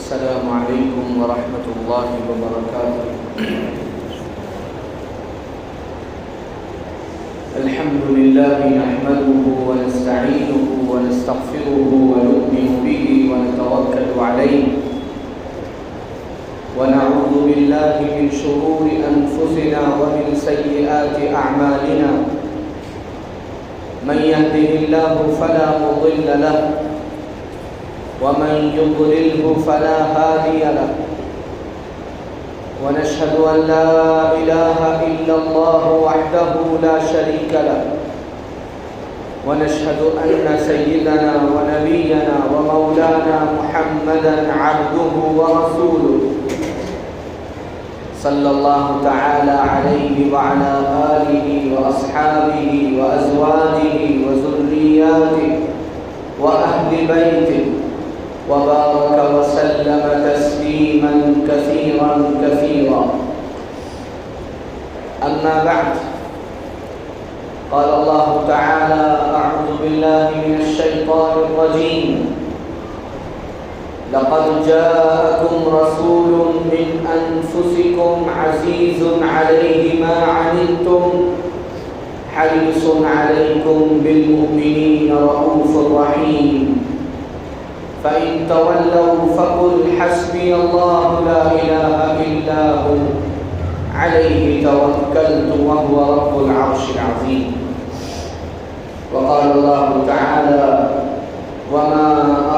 السلام عليكم ورحمة الله وبركاته. الحمد لله نحمده ونستعينه ونستغفره ونؤمن به ونتوكل عليه ونعوذ بالله من شرور أنفسنا ومن سيئات أعمالنا. من يهده الله فلا مضل له ومن يضلله فلا هادي له. ونشهد أن لا إله إلا الله وحده لا شريك له. ونشهد أن سيدنا ونبينا ومولانا محمدا عبده ورسوله صلى الله تعالى عليه وعلى آله وأصحابه وأزواجه وذرياته وأهل بيته وبارك وسلم تسليما كثيرا كثيرا. أما بعد، قال الله تعالى: أعوذ بالله من الشيطان الرجيم. لقد جاءكم رسول من أنفسكم عزيز عليه ما عنتم حريص عليكم بالمؤمنين رؤوف رحيم. فإن تولوا فقل حسبي الله لا إله إلا هو عليه توكلت وهو رب العرش العظيم. وقال الله تعالى: وما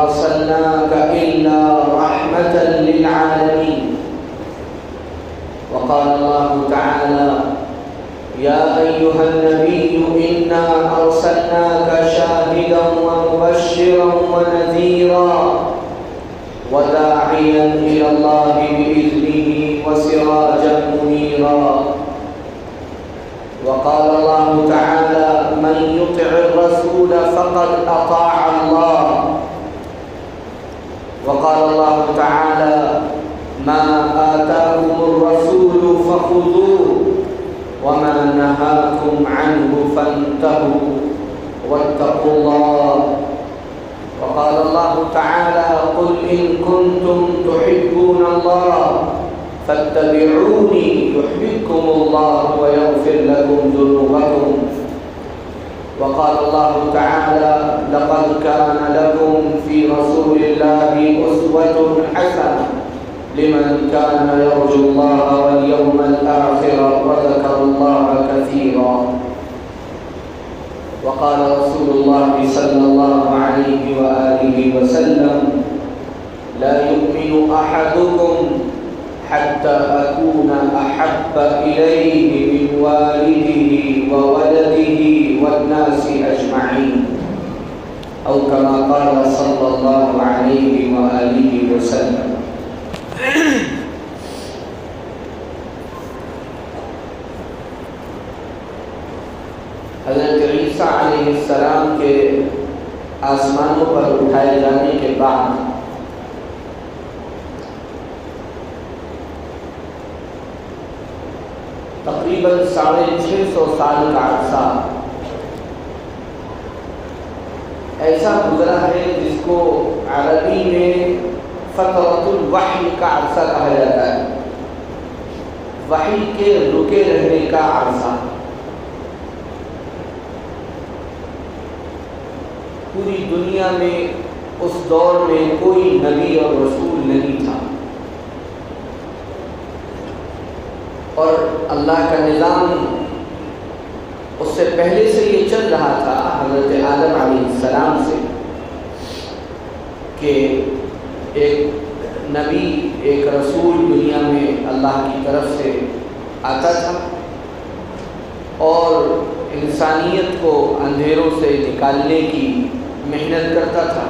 أرسلناك إلا رحمة للعالمين. وقال الله تعالى: يا أيها النبي إنا أرسلناك شاهدا ومبشرا ونذيرا وداعيا إلى الله بإذنه وسراجا منيرا. وقال الله تعالى: من يطع الرسول فقد أطاع الله. وقال الله تعالى: ما آتاكم الرسول فخذوه وما نهاكم عنه فانتهوا واتقوا الله. وقال الله تعالى: قل إن كنتم تحبون الله فاتبعوني يحببكم الله ويغفر لكم ذنوبكم. وقال الله تعالى: لقد كان لكم في رسول الله أسوة حسنة لمن كان يرجو الله واليوم الآخر وذكر الله كثيرا. وقال رسول الله صلى الله عليه وآله وسلم: لا يؤمن أحدكم حتى أكون أحب إليه من والده وولده والناس أجمعين، أو كما قال صلى الله عليه وآله وسلم. حضرت عیسیٰ علیہ السلام کے آسمانوں پر اٹھائے جانے کے بعد تقریباً 650 سال کا عرصہ ایسا گزرا ہے جس کو عربی میں فترۃ الوحی کا عرصہ کہا جاتا ہے، وحی کے رکے رہنے کا عرصہ۔ پوری دنیا میں اس دور میں کوئی نبی اور رسول نہیں تھا، اور اللہ کا نظام اس سے پہلے سے یہ چل رہا تھا حضرت آدم علیہ السلام سے کہ ایک نبی ایک رسول دنیا میں اللہ کی طرف سے آتا تھا اور انسانیت کو اندھیروں سے نکالنے کی محنت کرتا تھا،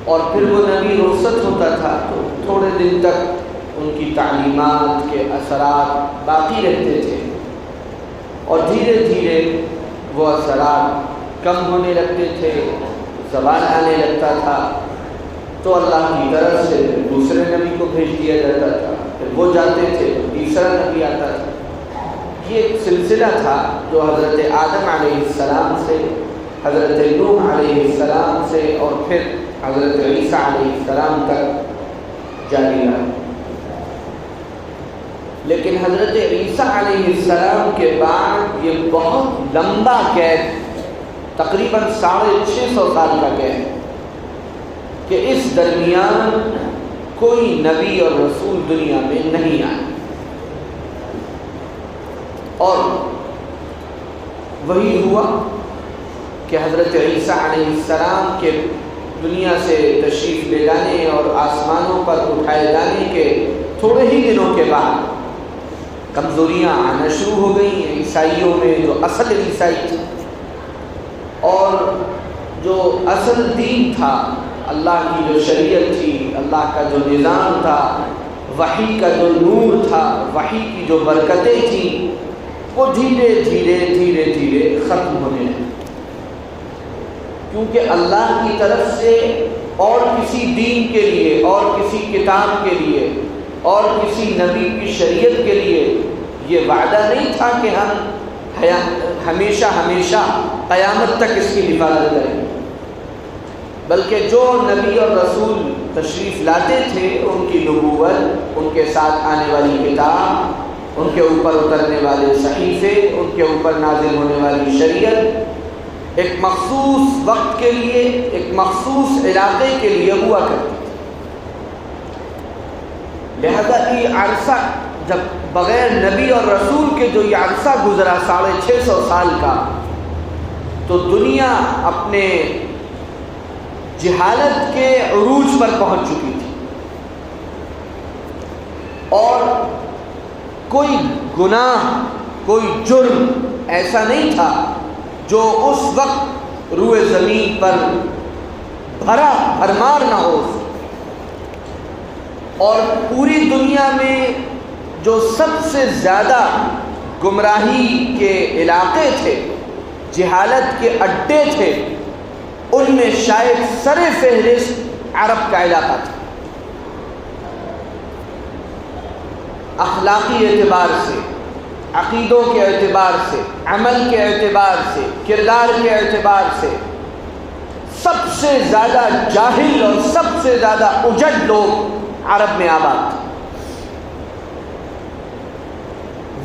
اور پھر وہ نبی رخصت ہوتا تھا تو تھوڑے دن تک ان کی تعلیمات کے اثرات باقی رہتے تھے، اور دھیرے دھیرے وہ اثرات کم ہونے لگتے تھے، زوال آنے لگتا تھا، تو اللہ کی طرف سے دوسرے نبی کو بھیج دیا جاتا تھا، پھر وہ جاتے تھے تو تیسرا نبی آتا تھا۔ یہ ایک سلسلہ تھا جو حضرت آدم علیہ السلام سے، حضرت نوح علیہ السلام سے، اور پھر حضرت عیسیٰ علیہ السلام تک جاری رہا. لیکن حضرت عیسیٰ علیہ السلام کے بعد یہ بہت لمبا گیپ، تقریباً 650 سال کا گیپ، کہ اس درمیان کوئی نبی اور رسول دنیا میں نہیں آیا. اور وہی ہوا کہ حضرت عیسیٰ علیہ السلام کے دنیا سے تشریف لے جانے اور آسمانوں پر اٹھائے جانے کے تھوڑے ہی دنوں کے بعد کمزوریاں آنا شروع ہو گئیں عیسائیوں میں، جو اصل عیسائی تھے، اور جو اصل دین تھا، اللہ کی جو شریعت تھی، اللہ کا جو نظام تھا، وحی کا جو نور تھا، وحی کی جو برکتیں تھیں، وہ دھیرے دھیرے ختم ہونے لگے. کیونکہ اللہ کی طرف سے اور کسی دین کے لیے، اور کسی کتاب کے لیے، اور کسی نبی کی شریعت کے لیے یہ وعدہ نہیں تھا کہ ہم ہمیشہ قیامت تک اس کی حفاظت کریں گے، بلکہ جو نبی اور رسول تشریف لاتے تھے، ان کی نبوت، ان کے ساتھ آنے والی کتاب، ان کے اوپر اترنے والے صحیفے، ان کے اوپر نازل ہونے والی شریعت ایک مخصوص وقت کے لیے، ایک مخصوص علاقے کے لیے ہوا کرتی تھی. لہذا یہ عرصہ جب بغیر نبی اور رسول کے جو یہ عرصہ گزرا 650 سال کا، تو دنیا اپنے جہالت کے عروج پر پہنچ چکی تھی، اور کوئی گناہ، کوئی جرم ایسا نہیں تھا جو اس وقت روئے زمین پر بھرمار نہ ہو. اور پوری دنیا میں جو سب سے زیادہ گمراہی کے علاقے تھے، جہالت کے اڈے تھے، ان میں شاید سر فہرست عرب کا علاقہ تھا. اخلاقی اعتبار سے، عقیدوں کے اعتبار سے، عمل کے اعتبار سے، کردار کے اعتبار سے سب سے زیادہ جاہل اور سب سے زیادہ اجڑ لوگ عرب میں آباد تھے.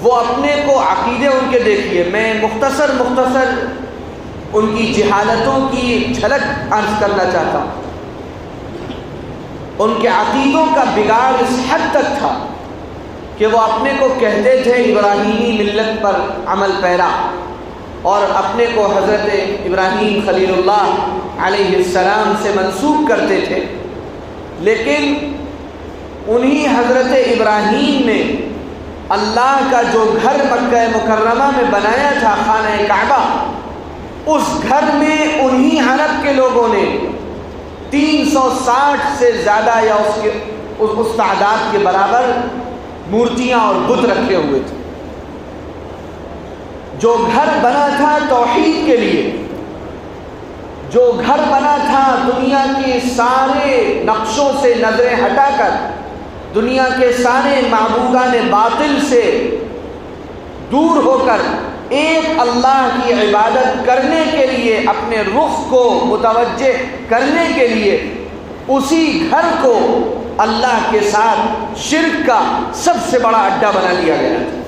وہ اپنے کو عقیدے ان کے دیکھیے، میں مختصر ان کی جہالتوں کی جھلک عرض کرنا چاہتا ہوں. ان کے عقیدوں کا بگاڑ اس حد تک تھا کہ وہ اپنے کو کہتے تھے ابراہیمی ملت پر عمل پیرا، اور اپنے کو حضرت ابراہیم خلیل اللہ علیہ السلام سے منسوب کرتے تھے. لیکن انہی حضرت ابراہیم نے اللہ کا جو گھر مکہ مکرمہ میں بنایا تھا، خانہ کعبہ، اس گھر میں انہی عرب کے لوگوں نے 360 سے زیادہ یا اس تعداد کے برابر مورتیاں اور بت رکھے ہوئے تھے. جو گھر بنا تھا توحید کے لیے، جو گھر بنا تھا دنیا کے سارے نقشوں سے نظریں ہٹا کر، دنیا کے سارے معبودان باطل سے دور ہو کر ایک اللہ کی عبادت کرنے کے لیے، اپنے رخ کو متوجہ کرنے کے لیے، اسی گھر کو اللہ کے ساتھ شرک کا سب سے بڑا اڈا بنا لیا گیا تھا.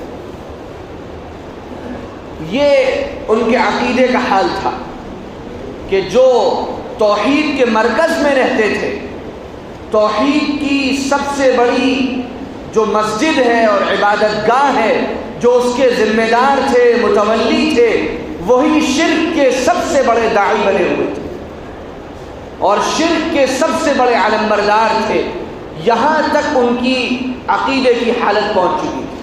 یہ ان کے عقیدے کا حال تھا کہ جو توحید کے مرکز میں رہتے تھے، توحید کی سب سے بڑی جو مسجد ہے اور عبادت گاہ ہے، جو اس کے ذمہ دار تھے، متولی تھے، وہی شرک کے سب سے بڑے داعی بنے ہوئے تھے اور شرک کے سب سے بڑے علمبردار تھے. یہاں تک ان کی عقیدے کی حالت پہنچ چکی تھی.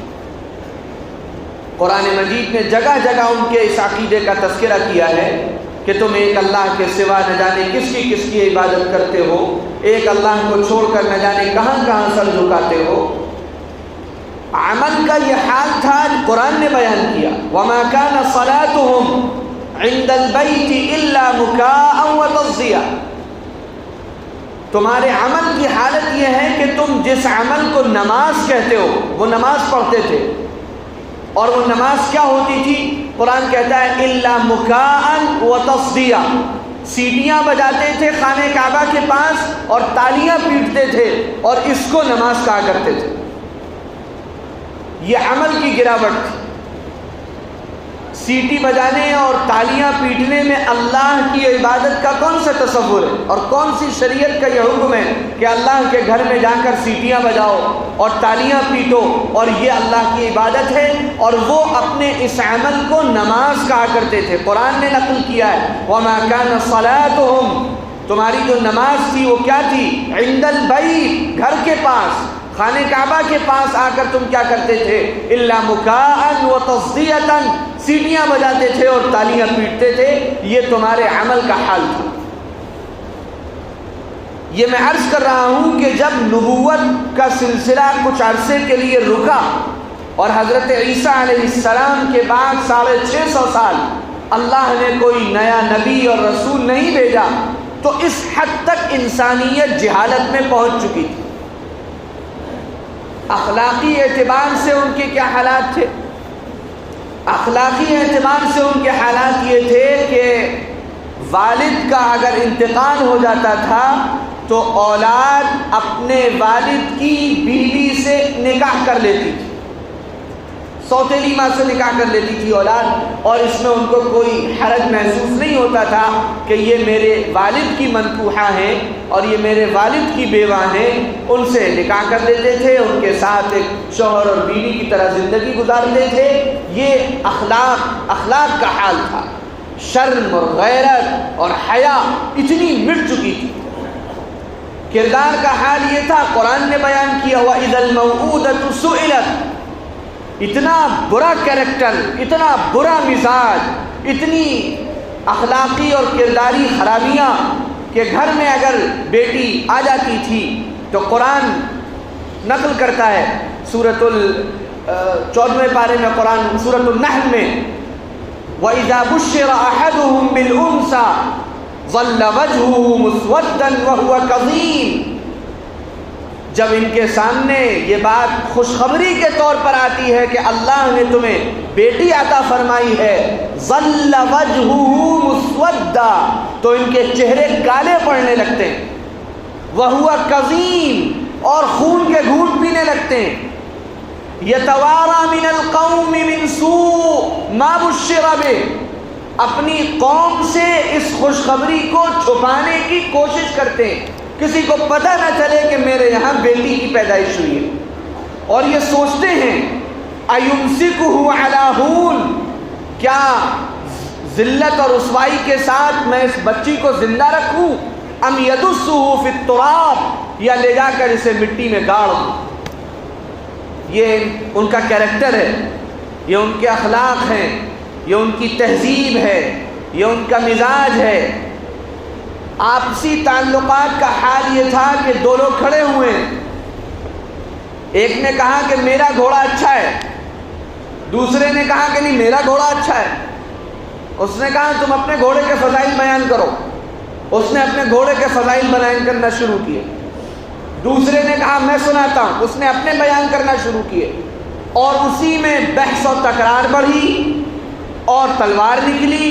قرآن مجید نے جگہ جگہ ان کے اس عقیدے کا تذکرہ کیا ہے کہ تم ایک اللہ کے سوا نہ جانے کس کی عبادت کرتے ہو، ایک اللہ کو چھوڑ کر نہ جانے کہاں کہاں سر جھکاتے ہو. عمل کا یہ حال تھا، قرآن نے بیان کیا، وَمَا كَانَ صَلَاتُهُمْ عِنْدَ الْبَيْتِ إِلَّا مُكَاءً وَتَصْدِيَةً. تمہارے عمل کی حالت یہ ہے کہ تم جس عمل کو نماز کہتے ہو وہ نماز پڑھتے تھے، اور وہ نماز کیا ہوتی تھی؟ قرآن کہتا ہے الا مکاء و تصدیہ، سیٹیاں بجاتے تھے خانہ کعبہ کے پاس اور تالیاں پیٹتے تھے اور اس کو نماز کہا کرتے تھے۔ یہ عمل کی گراوٹ تھی۔ سیٹی بجانے اور تالیاں پیٹنے میں اللہ کی عبادت کا کون سا تصور ہے اور کون سی شریعت کا یہ حکم ہے کہ اللہ کے گھر میں جا کر سیٹیاں بجاؤ اور تالیاں پیٹو اور یہ اللہ کی عبادت ہے؟ اور وہ اپنے اس عمل کو نماز کہا کرتے تھے۔ قرآن نے نقل کیا ہے وَمَا كَانَ صَلَاتُهُمْ، تمہاری جو نماز تھی وہ کیا تھی؟ عند البیت، گھر کے پاس، خانہ کعبہ کے پاس آ کر تم کیا کرتے تھے؟ الا مکاء وتصدیۃ، سیٹیاں بجاتے تھے اور تالیاں پیٹتے تھے۔ یہ تمہارے عمل کا حال تھا۔ یہ میں عرض کر رہا ہوں کہ جب نبوت کا سلسلہ کچھ عرصے کے لیے رکا اور حضرت عیسیٰ علیہ السلام کے بعد 650 سال اللہ نے کوئی نیا نبی اور رسول نہیں بھیجا، تو اس حد تک انسانیت جہالت میں پہنچ چکی تھی۔ اخلاقی اعتبار سے ان کے کیا حالات تھے؟ اخلاقی اعتبار سے ان کے حالات یہ تھے کہ والد کا اگر انتقال ہو جاتا تھا تو اولاد اپنے والد کی بیوی سے نکاح کر لیتی تھی، سوتیلی ماں سے نکاح کر لیتی تھی اولاد، اور اس میں ان کو کوئی حرج محسوس نہیں ہوتا تھا کہ یہ میرے والد کی منکوحہ ہیں اور یہ میرے والد کی بیوہ ہیں۔ ان سے نکاح کر لیتے تھے، ان کے ساتھ ایک شوہر اور بیوی کی طرح زندگی گزارتے تھے۔ یہ اخلاق کا حال تھا۔ شرم اور غیرت اور حیا اتنی مٹ چکی تھی۔ کردار کا حال یہ تھا، قرآن نے بیان کیا وَإِذَا الْمَوْءُودَةُ سُئِلَتْ، اتنا برا کیریکٹر، اتنا برا مزاج، اتنی اخلاقی اور کرداری خرابیاں کہ گھر میں اگر بیٹی آ جاتی تھی تو قرآن نقل کرتا ہے سورۃ 14ویں پارے میں، قرآن سورۃ النحل میں وَإِذَا بُشِّرَ أَحَدُهُم بِالْأُنثىٰ ظَلَّ وَجْهُهُ مُسْوَدًّا وَهُوَ كَظِيمٌ، جب ان کے سامنے یہ بات خوشخبری کے طور پر آتی ہے کہ اللہ نے تمہیں بیٹی عطا فرمائی ہے، ظَلَّ وَجْهُهُ مُسْوَدًّا، تو ان کے چہرے کالے پڑنے لگتے ہیں، وَهُوَ كَظِيمٌ، اور خون کے گھونٹ پینے لگتے ہیں، يَتَوَارَى مِنَ الْقَوْمِ مِنْ سُوءِ مَا بُشِّرَ بِهِ، اپنی قوم سے اس خوشخبری کو چھپانے کی کوشش کرتے ہیں، کسی کو پتہ نہ چلے کہ میرے یہاں بیٹی کی پیدائش ہوئی ہے، اور یہ سوچتے ہیں اَيُمْسِكُهُ عَلَىٰ هُونٍ، کیا ذلت اور رسوائی کے ساتھ میں اس بچی کو زندہ رکھوں، ام يَدُسُّهُ فِي التُّرَابِ، یا لے جا کر اسے مٹی میں گاڑ دوں۔ یہ ان کا کیریکٹر ہے، یہ ان کے اخلاق ہیں، یہ ان کی تہذیب ہے، یہ ان کا مزاج ہے۔ آپسی تعلقات کا حال یہ تھا کہ دو لوگ کھڑے ہوئے ہیں، ایک نے کہا کہ میرا گھوڑا اچھا ہے، دوسرے نے کہا کہ نہیں میرا گھوڑا اچھا ہے۔ اس نے کہا تم اپنے گھوڑے کے فضائل بیان کرو، اس نے اپنے گھوڑے کے فضائل بیان کرنا شروع کیے۔ دوسرے نے کہا میں سناتا ہوں، اس نے اپنے بیان کرنا شروع کیے، اور اسی میں بحث و تکرار بڑھی اور تلوار نکلی،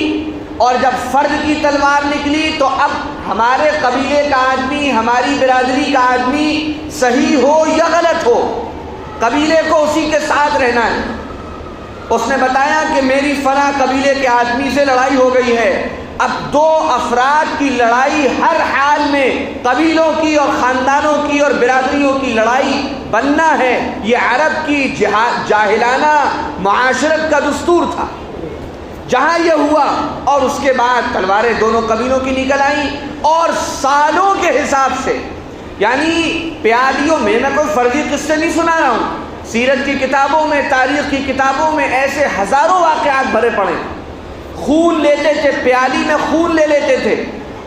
اور جب فرد کی تلوار نکلی تو اب ہمارے قبیلے کا آدمی، ہماری برادری کا آدمی صحیح ہو یا غلط ہو، قبیلے کو اسی کے ساتھ رہنا ہے۔ اس نے بتایا کہ میری فلاں قبیلے کے آدمی سے لڑائی ہو گئی ہے، اب دو افراد کی لڑائی ہر حال میں قبیلوں کی اور خاندانوں کی اور برادریوں کی لڑائی بننا ہے، یہ عرب کی جاہلانہ معاشرت کا دستور تھا۔ جہاں یہ ہوا اور اس کے بعد تلواریں دونوں قبیلوں کی نکل آئیں، اور سالوں کے حساب سے، یعنی پیادیوں میں کوئی فرضی قصے نہیں سنا رہا ہوں، سیرت کی کتابوں میں، تاریخ کی کتابوں میں ایسے ہزاروں واقعات بھرے پڑے۔ خون لیتے تھے، پیالی میں خون لے لیتے تھے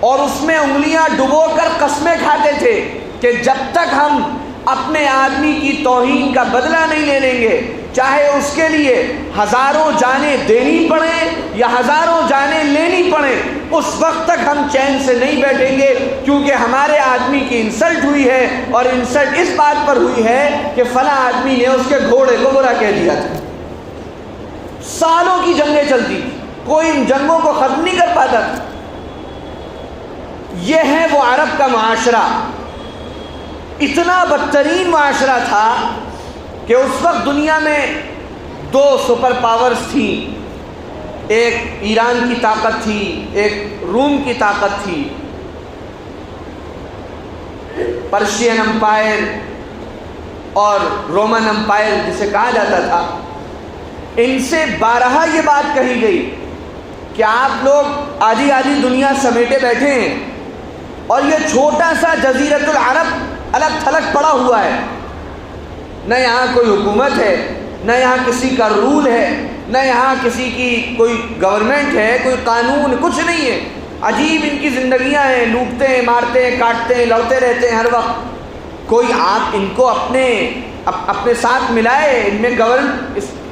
اور اس میں انگلیاں ڈبو کر قسمیں کھاتے تھے کہ جب تک ہم اپنے آدمی کی توہین کا بدلہ نہیں لے لیں گے، چاہے اس کے لیے ہزاروں جانیں دینی پڑیں یا ہزاروں جانیں لینی پڑیں، اس وقت تک ہم چین سے نہیں بیٹھیں گے، کیونکہ ہمارے آدمی کی انسلٹ ہوئی ہے، اور انسلٹ اس بات پر ہوئی ہے کہ فلاں آدمی نے اس کے گھوڑے کو برا کہہ دیا تھا۔ سالوں کی جنگیں چلتی تھی، کوئی ان جنگوں کو ختم نہیں کر پاتا تھا۔ یہ ہے وہ عرب کا معاشرہ. اتنا بدترین معاشرہ تھا کہ اس وقت دنیا میں 2 سپر پاورز تھیں. ایک ایران کی طاقت تھی، ایک روم کی طاقت تھی. پرشین امپائر اور رومن امپائر جسے کہا جاتا تھا. ان سے بارہا یہ بات کہی گئی کہ آپ لوگ آدھی آدھی دنیا سمیٹے بیٹھے ہیں اور یہ چھوٹا سا جزیرۃ العرب الگ تھلگ پڑا ہوا ہے. نہ یہاں کوئی حکومت ہے، نہ یہاں کسی کا رول ہے، نہ یہاں کسی کی کوئی گورنمنٹ ہے، کوئی قانون، کچھ نہیں ہے. عجیب ان کی زندگیاں ہیں، لوٹتے ہیں، مارتے ہیں، کاٹتے ہیں، لڑتے رہتے ہیں ہر وقت. کوئی آپ ان کو اپنے ساتھ ملائے، ان میں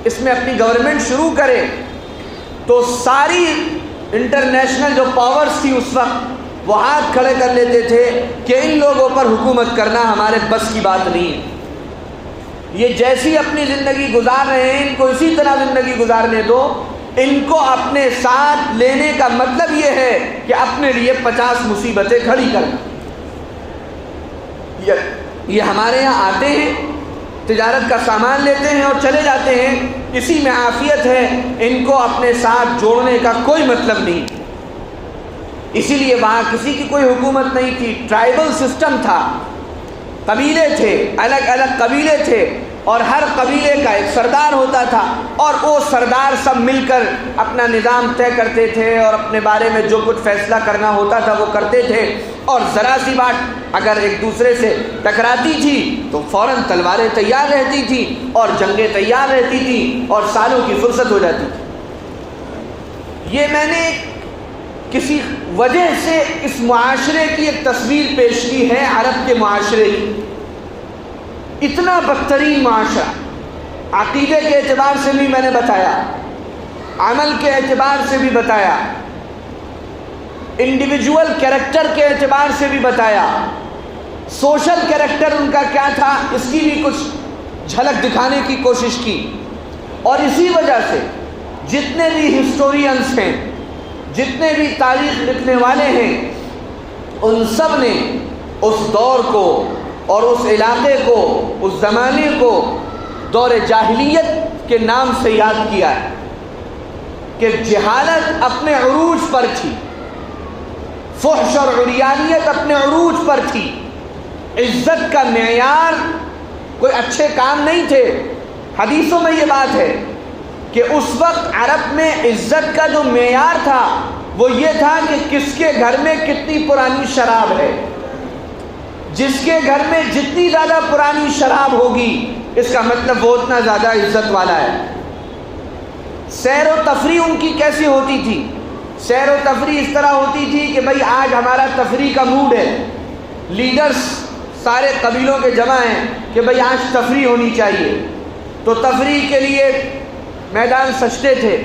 اس میں اپنی گورنمنٹ شروع کرے. تو ساری انٹرنیشنل جو پاورز تھی اس وقت وہ ہاتھ کھڑے کر لیتے تھے کہ ان لوگوں پر حکومت کرنا ہمارے بس کی بات نہیں ہے. یہ جیسی اپنی زندگی گزار رہے ہیں ان کو اسی طرح زندگی گزارنے دو. ان کو اپنے ساتھ لینے کا مطلب یہ ہے کہ اپنے لیے 50 مصیبتیں کھڑی کرنا. یہ ہمارے یہاں آتے ہیں، تجارت کا سامان لیتے ہیں اور چلے جاتے ہیں، اسی میں عافیت ہے. ان کو اپنے ساتھ جوڑنے کا کوئی مطلب نہیں. اسی لیے وہاں کسی کی کوئی حکومت نہیں تھی. ٹرائبل سسٹم تھا. قبیلے تھے، الگ الگ قبیلے تھے اور ہر قبیلے کا ایک سردار ہوتا تھا اور وہ سردار سب مل کر اپنا نظام طے کرتے تھے اور اپنے بارے میں جو کچھ فیصلہ کرنا ہوتا تھا وہ کرتے تھے. اور ذرا سی بات اگر ایک دوسرے سے ٹکراتی تھی تو فوراً تلواریں تیار رہتی تھیں اور جنگیں تیار رہتی تھیں اور سالوں کی فرصت ہو جاتی تھی. یہ میں نے کسی وجہ سے اس معاشرے کی ایک تصویر پیش کی ہے عرب کے معاشرے کی. اتنا بدترین معاشرہ. عقیدے کے اعتبار سے بھی میں نے بتایا، عمل کے اعتبار سے بھی بتایا، انڈیویجول کیریکٹر کے اعتبار سے بھی بتایا، سوشل کیریکٹر ان کا کیا تھا اس کی بھی کچھ جھلک دکھانے کی کوشش کی. اور اسی وجہ سے جتنے بھی ہسٹورینز ہیں، جتنے بھی تاریخ لکھنے والے ہیں، ان سب نے اس دور کو اور اس علاقے کو، اس زمانے کو دور جاہلیت کے نام سے یاد کیا ہے کہ جہالت اپنے عروج پر تھی، فحش اور عریانیت اپنے عروج پر تھی. عزت کا معیار کوئی اچھے کام نہیں تھے. حدیثوں میں یہ بات ہے کہ اس وقت عرب میں عزت کا جو معیار تھا وہ یہ تھا کہ کس کے گھر میں کتنی پرانی شراب ہے. جس کے گھر میں جتنی زیادہ پرانی شراب ہوگی اس کا مطلب وہ اتنا زیادہ عزت والا ہے. سیر و تفریح ان کی کیسی ہوتی تھی؟ سیر و تفریح اس طرح ہوتی تھی کہ بھئی آج ہمارا تفریح کا موڈ ہے. لیڈرز سارے قبیلوں کے جمع ہیں کہ بھئی آج تفریح ہونی چاہیے. تو تفریح کے لیے میدان سجتے تھے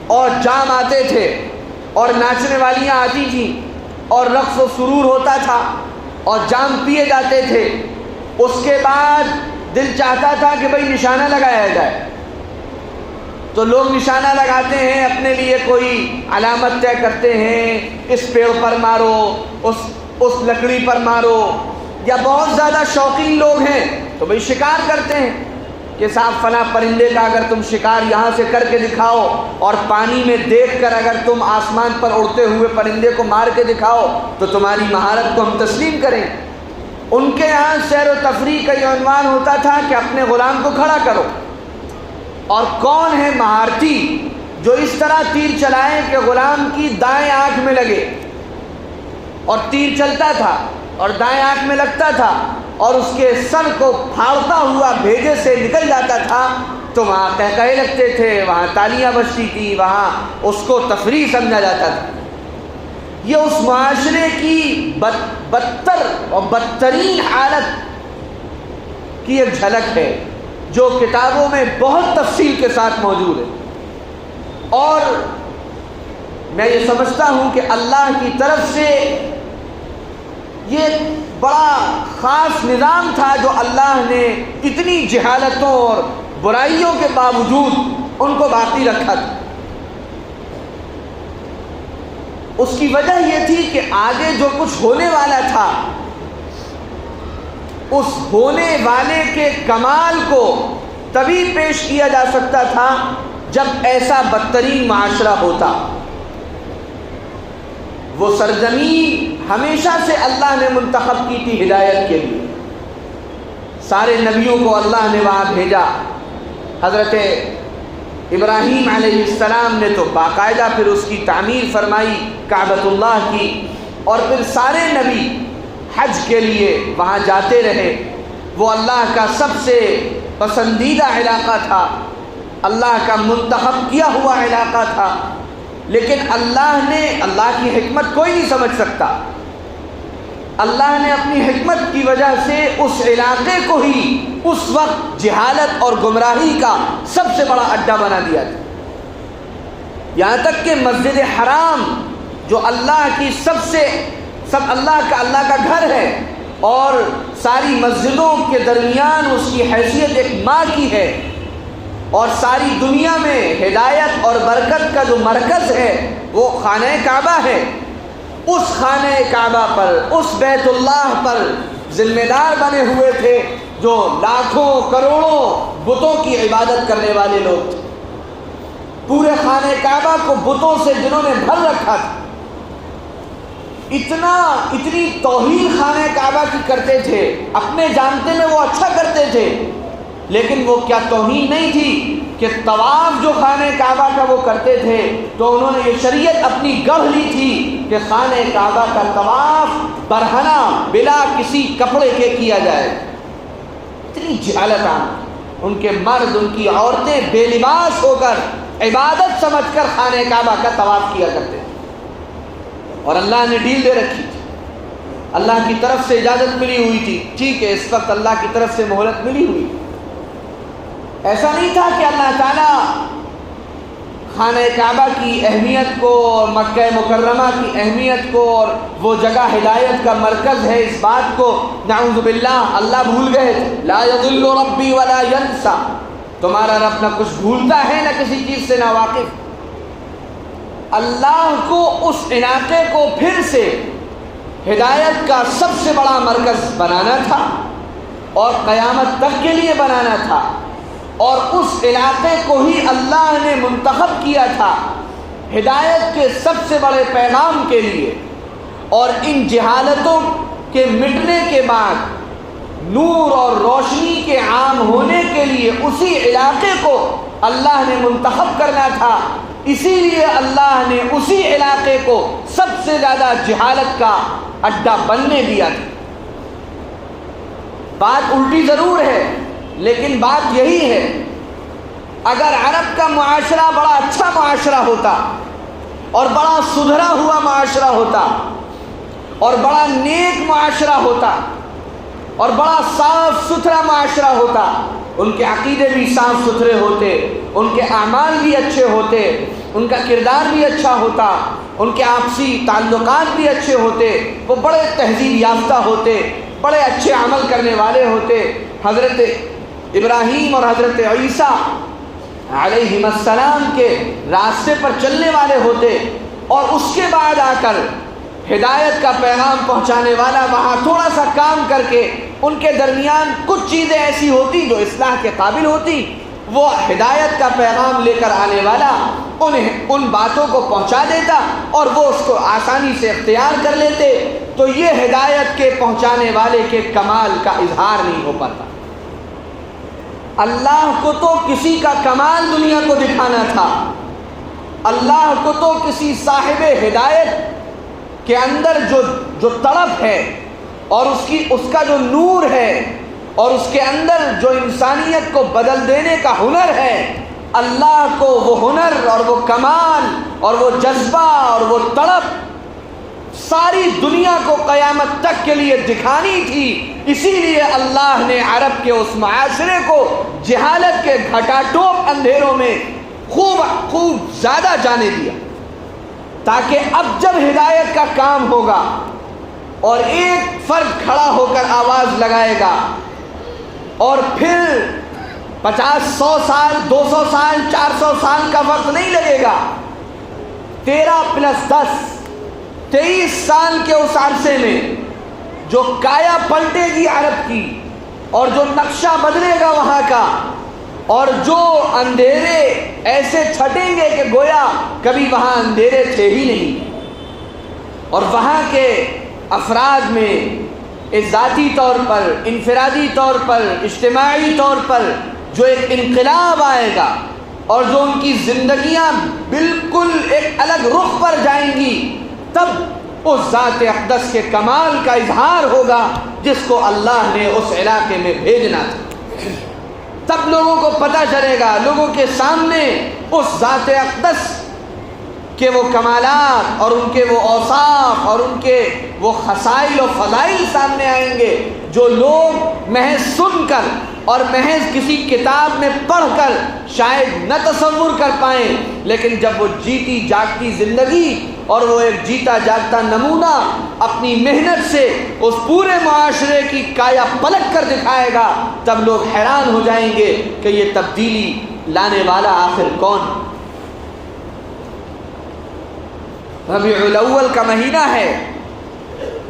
اور جام آتے تھے اور ناچنے والیاں آتی تھیں اور رقص و سرور ہوتا تھا اور جام پیے جاتے تھے. اس کے بعد دل چاہتا تھا کہ بھئی نشانہ لگایا جائے. تو لوگ نشانہ لگاتے ہیں، اپنے لیے کوئی علامت طے کرتے ہیں، اس پیڑ پر مارو، اس لکڑی پر مارو. یا بہت زیادہ شوقین لوگ ہیں تو بھئی شکار کرتے ہیں کہ صاحب فلاں پرندے کا اگر تم شکار یہاں سے کر کے دکھاؤ اور پانی میں دیکھ کر اگر تم آسمان پر اڑتے ہوئے پرندے کو مار کے دکھاؤ تو تمہاری مہارت کو ہم تسلیم کریں. ان کے یہاں سیر و تفریح کا یہ عنوان ہوتا تھا کہ اپنے غلام کو کھڑا کرو. اور کون ہے مہارتی جو اس طرح تیر چلائے کہ غلام کی دائیں آنکھ میں لگے، اور تیر چلتا تھا اور دائیں آنکھ میں لگتا تھا اور اس کے سر کو پھاڑتا ہوا بھیجے سے نکل جاتا تھا تو وہاں قہقہے لگتے تھے، وہاں تالیاں بجتی تھی، وہاں اس کو تفریح سمجھا جاتا تھا. یہ اس معاشرے کی بدتر اور بدترین حالت کی ایک جھلک ہے جو کتابوں میں بہت تفصیل کے ساتھ موجود ہے. اور میں یہ سمجھتا ہوں کہ اللہ کی طرف سے یہ بڑا خاص نظام تھا جو اللہ نے اتنی جہالتوں اور برائیوں کے باوجود ان کو باقی رکھا تھا. اس کی وجہ یہ تھی کہ آگے جو کچھ ہونے والا تھا اس ہونے والے کے کمال کو تبھی پیش کیا جا سکتا تھا جب ایسا بدترین معاشرہ ہوتا۔ وہ سرزمین ہمیشہ سے اللہ نے منتخب کی تھی ہدایت کے لیے، سارے نبیوں کو اللہ نے وہاں بھیجا۔ حضرت ابراہیم علیہ السلام نے تو باقاعدہ پھر اس کی تعمیر فرمائی، کعبۃ اللہ کی، اور پھر سارے نبی حج کے لیے وہاں جاتے رہے۔ وہ اللہ کا سب سے پسندیدہ علاقہ تھا، اللہ کا منتخب کیا ہوا علاقہ تھا، لیکن اللہ کی حکمت کوئی نہیں سمجھ سکتا۔ اللہ نے اپنی حکمت کی وجہ سے اس علاقے کو ہی اس وقت جہالت اور گمراہی کا سب سے بڑا اڈا بنا دیا تھا، یہاں تک کہ مسجد حرام جو اللہ کی اللہ کا گھر ہے اور ساری مسجدوں کے درمیان اس کی حیثیت ایک ماں کی ہے، اور ساری دنیا میں ہدایت اور برکت کا جو مرکز ہے وہ خانہ کعبہ ہے۔ اس خانہ کعبہ پر، اس بیت اللہ پر ذمہ دار بنے ہوئے تھے جو لاکھوں کروڑوں بتوں کی عبادت کرنے والے لوگ تھے۔ پورے خانہ کعبہ کو بتوں سے جنہوں نے بھر رکھا تھا، اتنی توہین خانہ کعبہ کی کرتے تھے، اپنے جانتے میں وہ اچھا کرتے تھے، لیکن وہ کیا توہین نہیں تھی کہ طواف جو خانہ کعبہ کا وہ کرتے تھے تو انہوں نے یہ شریعت اپنی گڑھ لی تھی کہ خانہ کعبہ کا طواف برہنہ بلا کسی کپڑے کے کیا جائے۔ اتنی جہالت ان کے مرد، ان کی عورتیں بے لباس ہو کر عبادت سمجھ کر خانہ کعبہ کا طواف کیا کرتے تھے، اور اللہ نے ڈیل دے رکھی تھی، اللہ کی طرف سے اجازت ملی ہوئی تھی۔ ٹھیک ہے، اس وقت اللہ کی طرف سے مہلت ملی ہوئی، ایسا نہیں تھا کہ اللہ تعالیٰ خانہ کعبہ کی اہمیت کو اور مکہ مکرمہ کی اہمیت کو اور وہ جگہ ہدایت کا مرکز ہے اس بات کو نعوذ باللہ اللہ بھول گئے تھے۔ لا یضل ربی ولا ینسا، تمہارا رب نہ کچھ بھولتا ہے نہ کسی چیز سے نا واقف۔ اللہ کو اس علاقے کو پھر سے ہدایت کا سب سے بڑا مرکز بنانا تھا اور قیامت تک کے لیے بنانا تھا، اور اس علاقے کو ہی اللہ نے منتخب کیا تھا ہدایت کے سب سے بڑے پیغام کے لیے۔ اور ان جہالتوں کے مٹنے کے بعد نور اور روشنی کے عام ہونے کے لیے اسی علاقے کو اللہ نے منتخب کرنا تھا، اسی لیے اللہ نے اسی علاقے کو سب سے زیادہ جہالت کا اڈا بننے دیا تھا۔ بات الٹی ضرور ہے، لیکن بات یہی ہے، اگر عرب کا معاشرہ بڑا اچھا معاشرہ ہوتا اور بڑا سدھرا ہوا معاشرہ ہوتا اور بڑا نیک معاشرہ ہوتا اور بڑا صاف ستھرا معاشرہ ہوتا، ان کے عقیدے بھی صاف ستھرے ہوتے، ان کے اعمال بھی اچھے ہوتے، ان کا کردار بھی اچھا ہوتا، ان کے آپسی تعلقات بھی اچھے ہوتے، وہ بڑے تہذیب یافتہ ہوتے، بڑے اچھے عمل کرنے والے ہوتے، حضرت ابراہیم اور حضرت عیسیٰ علیہ السلام کے راستے پر چلنے والے ہوتے، اور اس کے بعد آ کر ہدایت کا پیغام پہنچانے والا وہاں تھوڑا سا کام کر کے ان کے درمیان کچھ چیزیں ایسی ہوتی جو اصلاح کے قابل ہوتی، وہ ہدایت کا پیغام لے کر آنے والا انہیں ان باتوں کو پہنچا دیتا اور وہ اس کو آسانی سے اختیار کر لیتے، تو یہ ہدایت کے پہنچانے والے کے کمال کا اظہار نہیں ہو پاتا۔ اللہ کو تو کسی کا کمال دنیا کو دکھانا تھا، اللہ کو تو کسی صاحب ہدایت کے اندر جو تڑپ ہے اور اس کا جو نور ہے اور اس کے اندر جو انسانیت کو بدل دینے کا ہنر ہے، اللہ کو وہ ہنر اور وہ کمال اور وہ جذبہ اور وہ تڑپ ساری دنیا کو قیامت تک کے لیے دکھانی تھی، اسی لیے اللہ نے عرب کے اس معاشرے کو جہالت کے گھٹاٹوپ اندھیروں میں خوب زیادہ جانے دیا، تاکہ اب جب ہدایت کا کام ہوگا اور ایک فرد کھڑا ہو کر آواز لگائے گا اور پھر 50 100 سال 200 سال 400 سال کا وقت نہیں لگے گا، 13 + 10 23 سال کے اس عرصے میں جو کایا پلٹے گی عرب کی، اور جو نقشہ بدلے گا وہاں کا، اور جو اندھیرے ایسے چھٹیں گے کہ گویا کبھی وہاں اندھیرے تھے ہی نہیں، اور وہاں کے افراد میں ذاتی طور پر، انفرادی طور پر، اجتماعی طور پر جو ایک انقلاب آئے گا، اور جو ان کی زندگیاں بالکل ایک الگ رخ پر جائیں گی، تب اس ذات اقدس کے کمال کا اظہار ہوگا جس کو اللہ نے اس علاقے میں بھیجنا تھا۔ تب لوگوں کو پتہ چلے گا، لوگوں کے سامنے اس ذات اقدس کہ وہ کمالات اور ان کے وہ اوصاف اور ان کے وہ خصائل و فضائل سامنے آئیں گے، جو لوگ محض سن کر اور محض کسی کتاب میں پڑھ کر شاید نہ تصور کر پائیں، لیکن جب وہ جیتی جاگتی زندگی اور وہ ایک جیتا جاگتا نمونہ اپنی محنت سے اس پورے معاشرے کی کایا پلٹ کر دکھائے گا، تب لوگ حیران ہو جائیں گے کہ یہ تبدیلی لانے والا آخر کون؟ ربیع الاول کا مہینہ ہے،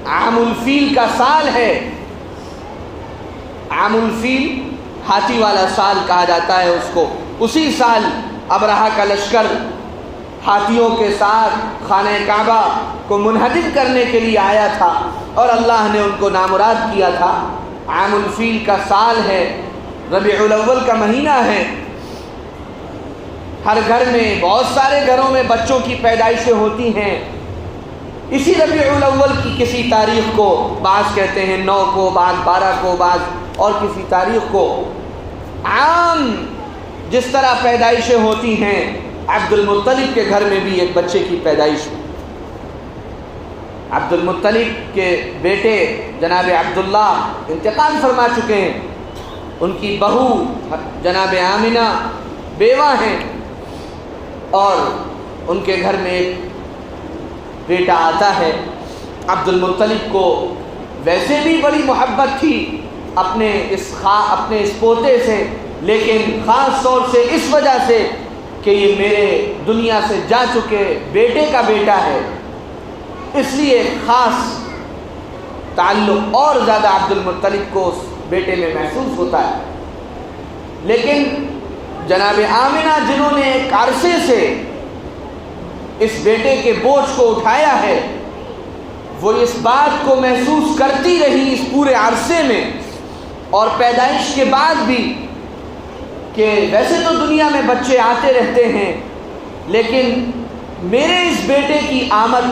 عام الفیل کا سال ہے۔ عام الفیل ہاتھی والا سال کہا جاتا ہے اس کو۔ اسی سال ابرہہ کا لشکر ہاتھیوں کے ساتھ خانہ کعبہ کو منہدم کرنے کے لیے آیا تھا، اور اللہ نے ان کو نامراد کیا تھا۔ عام الفیل کا سال ہے، ربیع الاول کا مہینہ ہے۔ ہر گھر میں، بہت سارے گھروں میں بچوں کی پیدائشیں ہوتی ہیں اسی ربیع الاول کی کسی تاریخ کو، بعض کہتے ہیں 9 کو، بعض 12 کو، بعض اور کسی تاریخ کو۔ عام جس طرح پیدائشیں ہوتی ہیں، عبد المطلب کے گھر میں بھی ایک بچے کی پیدائش ہوئی۔ عبد المطلب کے بیٹے جناب عبداللہ انتقال فرما چکے ہیں، ان کی بہو جناب آمنہ بیوہ ہیں، اور ان کے گھر میں ایک بیٹا آتا ہے۔ عبد المطلب کو ویسے بھی بڑی محبت تھی اپنے اس پوتے سے، لیکن خاص طور سے اس وجہ سے کہ یہ میرے دنیا سے جا چکے بیٹے کا بیٹا ہے، اس لیے خاص تعلق اور زیادہ عبد المطلب کو اس بیٹے میں محسوس ہوتا ہے۔ لیکن جناب آمنہ جنہوں نے ایک عرصے سے اس بیٹے کے بوجھ کو اٹھایا ہے، وہ اس بات کو محسوس کرتی رہی اس پورے عرصے میں اور پیدائش کے بعد بھی کہ ویسے تو دنیا میں بچے آتے رہتے ہیں، لیکن میرے اس بیٹے کی آمد